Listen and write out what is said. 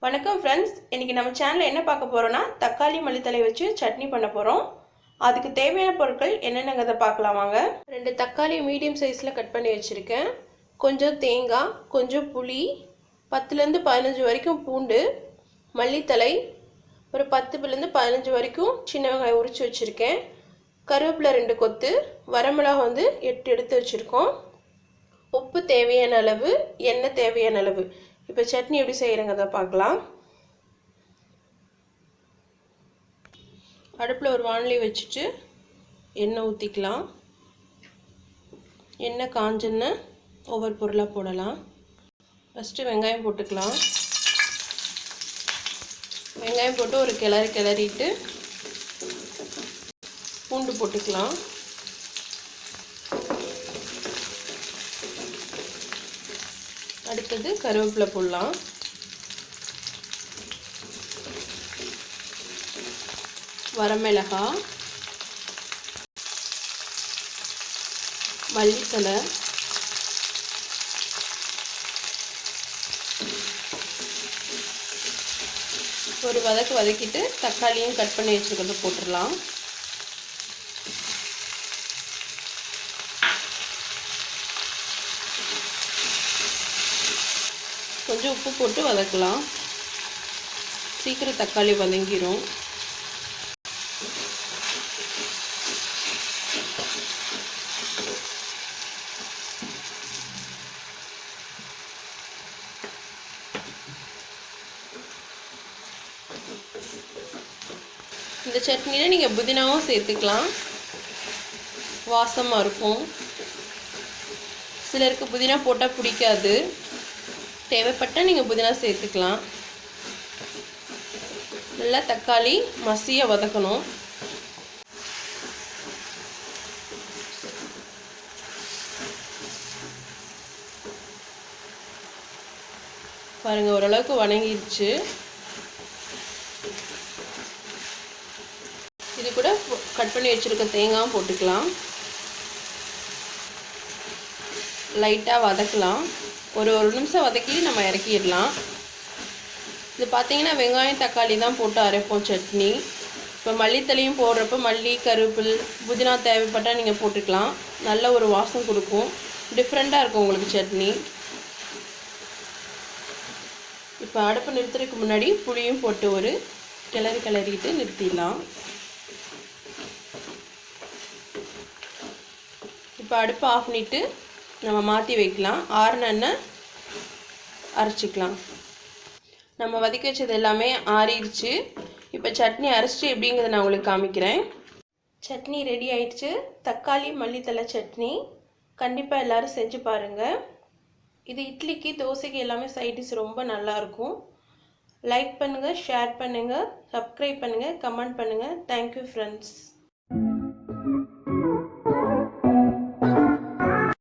வணக்கம் ஃப்ரெண்ட்ஸ், இன்றைக்கி நம்ம சேனலில் என்ன பார்க்க போகிறோன்னா தக்காளி மல்லித்தழை வச்சு சட்னி பண்ண போகிறோம். அதுக்கு தேவையான பொருட்கள் என்னென்னங்கிறத பார்க்கலாம் வாங்க. 2 தக்காளி மீடியம் சைஸில் கட் பண்ணி வச்சுருக்கேன். கொஞ்சம் தேங்காய், கொஞ்சம் புளி, 10லேருந்து 15 வரைக்கும் பூண்டு, மல்லித்தழை, ஒரு 10லேருந்து 15 வரைக்கும் சின்ன வெங்காயம் உரித்து வச்சுருக்கேன். கருவேப்பிலை 2 கொத்து, வரமிளகா 8 எடுத்து வச்சுருக்கோம். உப்பு தேவையான அளவு, எண்ணெய் தேவையான அளவு. இப்போ சட்னி எப்படி செய்கிறேங்கிறத பார்க்கலாம். அடுப்பில் ஒரு வாணலி வச்சுட்டு எண்ணெய் ஊற்றிக்கலாம். எண்ணெய் காஞ்செண்ணெய் ஒவ்வொரு பொருளாக போடலாம். ஃபஸ்ட்டு வெங்காயம் போட்டுக்கலாம். வெங்காயம் போட்டு ஒரு கிளறிட்டு பூண்டு போட்டுக்கலாம். அடுத்தது கருவேப்பிலை போடலாம். வரமிளகாய், மல்லித்தழை, ஒரு வதக்கிட்டு தக்காளியும் கட் பண்ணி வச்சுருக்கிறத போட்டுடலாம். கொஞ்சம் உப்பு போட்டு வதக்கலாம். சீக்கிரம் தக்காளி வதங்கிடும். இந்த சட்னியில் நீங்கள் புதினாவும் சேர்த்துக்கலாம், வாசமாக இருக்கும். சிலருக்கு புதினா போட்டால் பிடிக்காது, தேவைப்பட்டால் நீங்கள் புதினா சேர்த்துக்கலாம். நல்லா தக்காளி மசிய வதக்கணும். பாருங்கள், ஓரளவுக்கு வதங்கிடுச்சு. இது கூட கட் பண்ணி வச்சுருக்க தேங்காயும் போட்டுக்கலாம். லைட்டாக வதக்கலாம். ஒரு நிமிஷம் வதக்கி நம்ம இறக்கிடலாம். இது பார்த்திங்கன்னா வெங்காயம் தக்காளி தான் போட்டு அரைப்போம் சட்னி. இப்போ மல்லித்தலையும் போடுறப்போ மல்லி, கருவேப்பிலை, புதினா தேவைப்பட்டால் நீங்கள் போட்டுக்கலாம். நல்ல ஒரு வாசம் கொடுக்கும், டிஃப்ரெண்ட்டாக இருக்கும் உங்களுக்கு சட்னி. இப்போ அடுப்பு நிறுத்துறதுக்கு முன்னாடி புளியும் போட்டு ஒரு கிளறிட்டு நிறுத்திடலாம். இப்போ அடுப்பை ஆஃப் பண்ணிவிட்டு நம்ம மாற்றி வைக்கலாம். ஆறுனன்னா அரைச்சிக்கலாம். நம்ம வதக்கி வச்சது எல்லாமே ஆறிடுச்சு. இப்போ சட்னி அரைச்சிட்டு எப்படிங்கிறத நான் உங்களுக்கு காமிக்கிறேன். சட்னி ரெடி ஆயிடுச்சு. தக்காளி மல்லித்தழை சட்னி. கண்டிப்பாக எல்லோரும் செஞ்சு பாருங்கள். இது இட்லிக்கு, தோசைக்கு எல்லாமே சைட் டிஷ் ரொம்ப நல்லாயிருக்கும். லைக் பண்ணுங்கள், ஷேர் பண்ணுங்கள், சப்ஸ்கிரைப் பண்ணுங்கள், கமெண்ட் பண்ணுங்கள். Thank you friends.